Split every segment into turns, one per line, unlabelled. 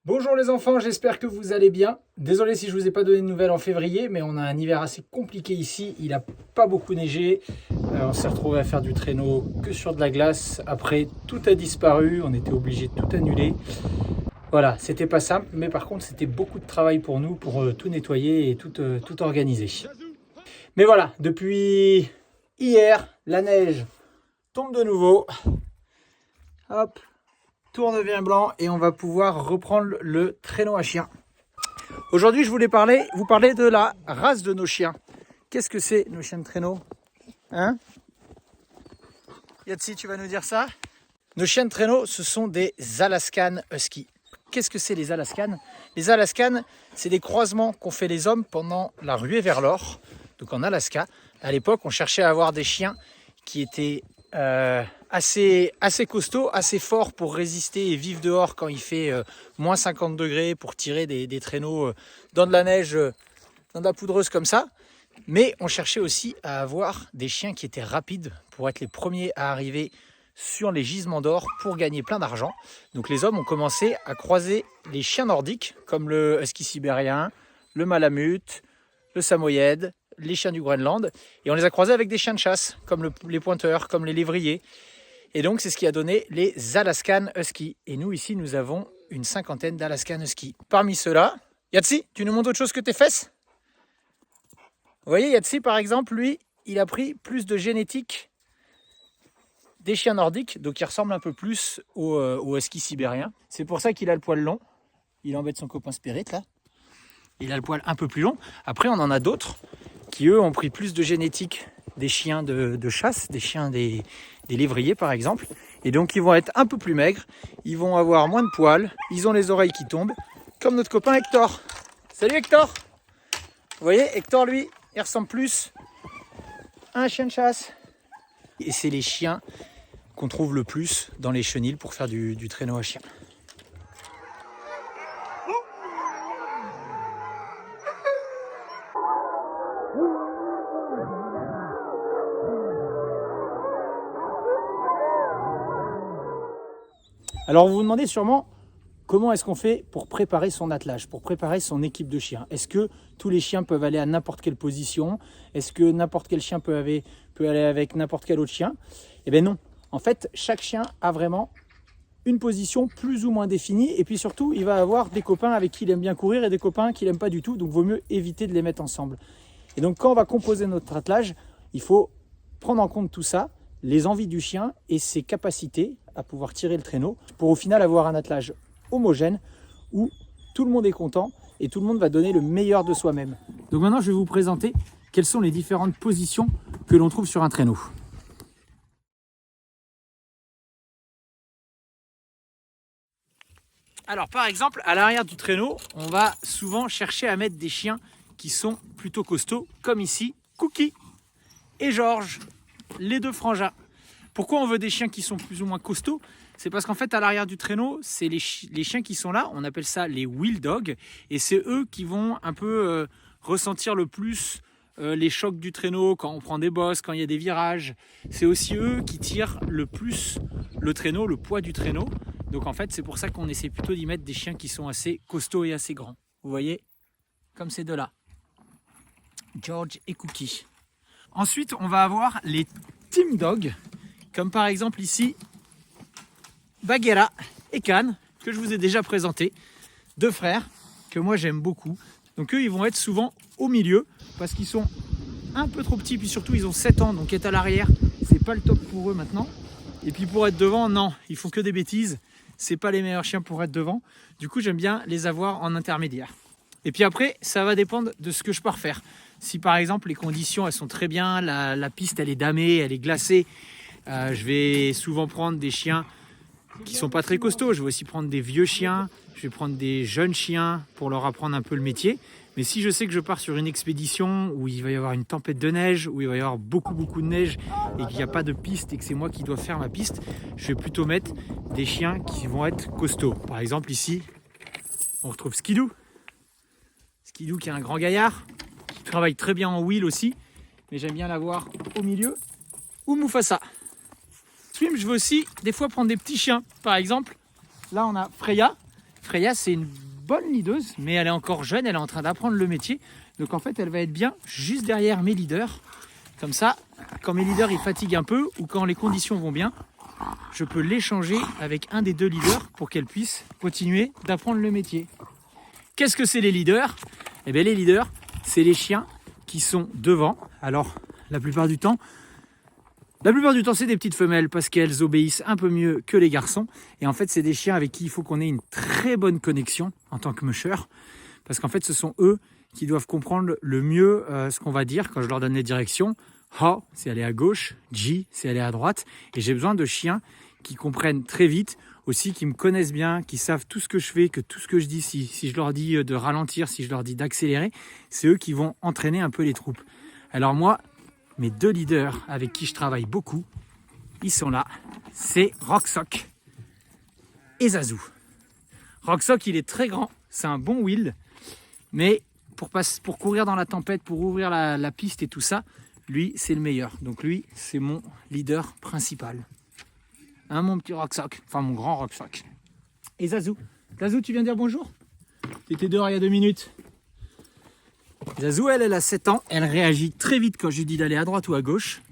Bonjour les enfants, j'espère que vous allez bien. Désolé si je vous ai pas donné de nouvelles en février, mais on a un hiver assez compliqué ici. Il n'a pas beaucoup neigé. On s'est retrouvé à faire du traîneau que sur de la glace. Après, tout a disparu. On était obligé de tout annuler. Voilà, c'était pas simple, mais par contre, c'était beaucoup de travail pour nous pour tout nettoyer et tout organiser. Mais voilà, depuis hier, la neige tombe de nouveau. Hop. Tout redevient blanc et on va pouvoir reprendre le traîneau à chien. Aujourd'hui, je voulais vous parler de la race de nos chiens. Qu'est-ce que c'est nos chiens de traîneau? Hein? Yatsi, tu vas nous dire ça? Nos chiens de traîneau, ce sont des Alaskan Husky. Qu'est-ce que c'est les Alaskan? Les Alaskan, c'est des croisements qu'ont fait les hommes pendant la ruée vers l'or, donc en Alaska. À l'époque, on cherchait à avoir des chiens qui étaient assez costaud, assez fort pour résister et vivre dehors quand il fait moins 50 degrés, pour tirer des traîneaux dans de la neige, dans de la poudreuse comme ça. Mais on cherchait aussi à avoir des chiens qui étaient rapides pour être les premiers à arriver sur les gisements d'or pour gagner plein d'argent. Donc les hommes ont commencé à croiser les chiens nordiques comme le husky sibérien, le malamute, le samoyède, les chiens du Groenland, et on les a croisés avec des chiens de chasse, comme les pointeurs, comme les lévriers. Et donc c'est ce qui a donné les Alaskan Husky. Et nous ici, nous avons une cinquantaine d'Alaskan Husky. Parmi ceux-là, Yatsi, tu nous montres autre chose que tes fesses? Vous voyez, Yatsi par exemple, lui, il a pris plus de génétique des chiens nordiques, donc il ressemble un peu plus au husky sibérien. C'est pour ça qu'il a le poil long. Il embête son copain Spirit là. Il a le poil un peu plus long. Après, on en a d'autres qui, eux, ont pris plus de génétique des chiens de chasse, des chiens des lévriers, par exemple. Et donc, ils vont être un peu plus maigres. Ils vont avoir moins de poils. Ils ont les oreilles qui tombent, comme notre copain Hector. Salut Hector! Vous voyez, Hector, lui, il ressemble plus à un chien de chasse. Et c'est les chiens qu'on trouve le plus dans les chenils pour faire du traîneau à chien. Alors vous vous demandez sûrement comment est-ce qu'on fait pour préparer son attelage, pour préparer son équipe de chiens. Est-ce que tous les chiens peuvent aller à n'importe quelle position? Est-ce que n'importe quel chien peut aller avec n'importe quel autre chien? Eh bien non. En fait, chaque chien a vraiment une position plus ou moins définie. Et puis surtout, il va avoir des copains avec qui il aime bien courir et des copains qu'il n'aime pas du tout. Donc il vaut mieux éviter de les mettre ensemble. Et donc quand on va composer notre attelage, il faut prendre en compte tout ça, les envies du chien et ses capacités à pouvoir tirer le traîneau pour au final avoir un attelage homogène où tout le monde est content et tout le monde va donner le meilleur de soi-même. Donc maintenant, je vais vous présenter quelles sont les différentes positions que l'on trouve sur un traîneau. Alors par exemple, à l'arrière du traîneau, on va souvent chercher à mettre des chiens qui sont plutôt costauds, comme ici, Cookie et George, les deux frangins. Pourquoi on veut des chiens qui sont plus ou moins costauds? C'est parce qu'en fait, à l'arrière du traîneau, c'est les chiens qui sont là, on appelle ça les wheel dogs, et c'est eux qui vont un peu ressentir le plus les chocs du traîneau quand on prend des bosses, quand il y a des virages. C'est aussi eux qui tirent le plus le traîneau, le poids du traîneau. Donc en fait, c'est pour ça qu'on essaie plutôt d'y mettre des chiens qui sont assez costauds et assez grands. Vous voyez, comme ces deux-là, George et Cookie. Ensuite, on va avoir les team dogs, comme par exemple ici, Bagheera et Khan, que je vous ai déjà présenté, deux frères que moi j'aime beaucoup. Donc eux, ils vont être souvent au milieu parce qu'ils sont un peu trop petits, puis surtout ils ont 7 ans, donc être à l'arrière, c'est pas le top pour eux maintenant. Et puis pour être devant, non, ils font que des bêtises, c'est pas les meilleurs chiens pour être devant. Du coup, j'aime bien les avoir en intermédiaire. Et puis après, ça va dépendre de ce que je pars faire. Si par exemple les conditions elles sont très bien, la piste elle est damée, elle est glacée, je vais souvent prendre des chiens qui sont pas très costauds. Je vais aussi prendre des vieux chiens, je vais prendre des jeunes chiens pour leur apprendre un peu le métier. Mais si je sais que je pars sur une expédition où il va y avoir une tempête de neige, où il va y avoir beaucoup de neige et qu'il n'y a pas de piste et que c'est moi qui dois faire ma piste, je vais plutôt mettre des chiens qui vont être costauds. Par exemple ici, on retrouve Skidoo. Skidoo qui est un grand gaillard, qui travaille très bien en wheel aussi, mais j'aime bien l'avoir au milieu. Ou Mufasa. Swim, je veux aussi des fois prendre des petits chiens. Par exemple, là on a Freya. Freya, c'est une bonne leaduse, mais elle est encore jeune, elle est en train d'apprendre le métier. Donc en fait, elle va être bien juste derrière mes leaders. Comme ça, quand mes leaders ils fatiguent un peu ou quand les conditions vont bien, je peux l'échanger avec un des deux leaders pour qu'elle puisse continuer d'apprendre le métier. Qu'est-ce que c'est les leaders? Eh bien les leaders, c'est les chiens qui sont devant. Alors la plupart du temps, c'est des petites femelles parce qu'elles obéissent un peu mieux que les garçons. Et en fait, c'est des chiens avec qui il faut qu'on ait une très bonne connexion en tant que musher. Parce qu'en fait, ce sont eux qui doivent comprendre le mieux ce qu'on va dire quand je leur donne les directions. Ha, c'est aller à gauche. Ji, c'est aller à droite. Et j'ai besoin de chiens qui comprennent très vite, aussi qui me connaissent bien, qui savent tout ce que je fais, que tout ce que je dis, si je leur dis de ralentir, si je leur dis d'accélérer, c'est eux qui vont entraîner un peu les troupes. Alors moi, mes deux leaders avec qui je travaille beaucoup, ils sont là. C'est Rocksock et Zazou. Rocksock, il est très grand, c'est un bon wheel, mais pour courir dans la tempête, pour ouvrir la piste et tout ça, lui, c'est le meilleur. Donc lui, c'est mon leader principal. Hein, mon petit Rocksock, enfin mon grand Rocksock. Et Zazou. Zazou, tu viens dire bonjour? Tu étais dehors il y a 2 minutes. Zazou, elle a 7 ans. Elle réagit très vite quand je lui dis d'aller à droite ou à gauche.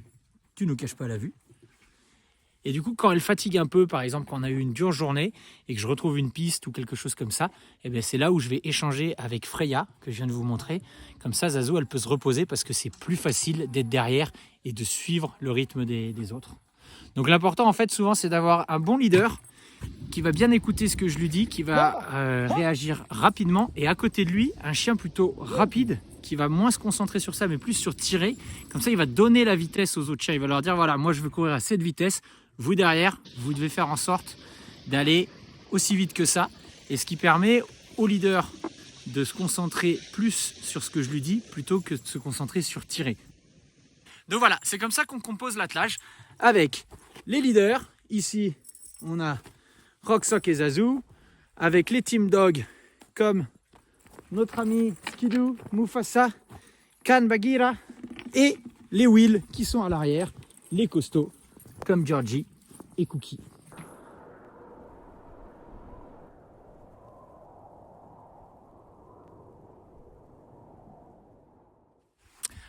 Tu nous caches pas la vue. Et du coup, quand elle fatigue un peu, par exemple, quand on a eu une dure journée et que je retrouve une piste ou quelque chose comme ça, eh bien, c'est là où je vais échanger avec Freya, que je viens de vous montrer. Comme ça, Zazou, elle peut se reposer parce que c'est plus facile d'être derrière et de suivre le rythme des autres. Donc l'important, en fait, souvent, c'est d'avoir un bon leader qui va bien écouter ce que je lui dis, qui va réagir rapidement. Et à côté de lui, un chien plutôt rapide, qui va moins se concentrer sur ça, mais plus sur tirer. Comme ça, il va donner la vitesse aux autres chiens. Il va leur dire, voilà, moi, je veux courir à cette vitesse. Vous, derrière, vous devez faire en sorte d'aller aussi vite que ça. Et ce qui permet au leader de se concentrer plus sur ce que je lui dis, plutôt que de se concentrer sur tirer. Donc voilà, c'est comme ça qu'on compose l'attelage avec les leaders. Ici, on a Rocksock et Zazou, avec les team dogs comme notre ami Skidoo, Mufasa, Khan Bagheera et les wheels qui sont à l'arrière, les costauds comme Georgie et Cookie.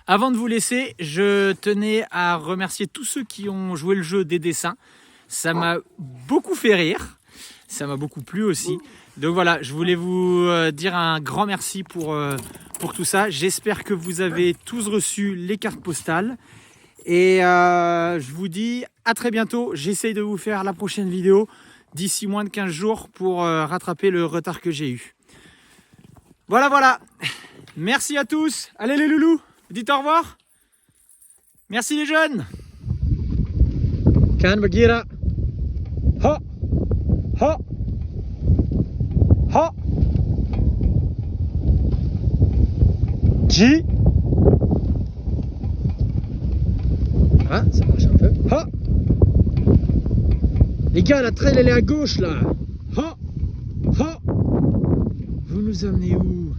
Avant de vous laisser, je tenais à remercier tous ceux qui ont joué le jeu des dessins. Ça m'a beaucoup fait rire, ça m'a beaucoup plu aussi. Donc voilà, je voulais vous dire un grand merci pour tout ça. J'espère que vous avez tous reçu les cartes postales. Et je vous dis à très bientôt. J'essaye de vous faire la prochaine vidéo d'ici moins de 15 jours pour rattraper le retard que j'ai eu. Voilà. Merci à tous. Allez les loulous, dites au revoir. Merci les jeunes. Khan Bagheera. Ha. Ha. Ha. Ji. Ah, ça marche un peu. Ha. Les gars, la traîne elle est à gauche là. Ha. Ha. Vous nous amenez où?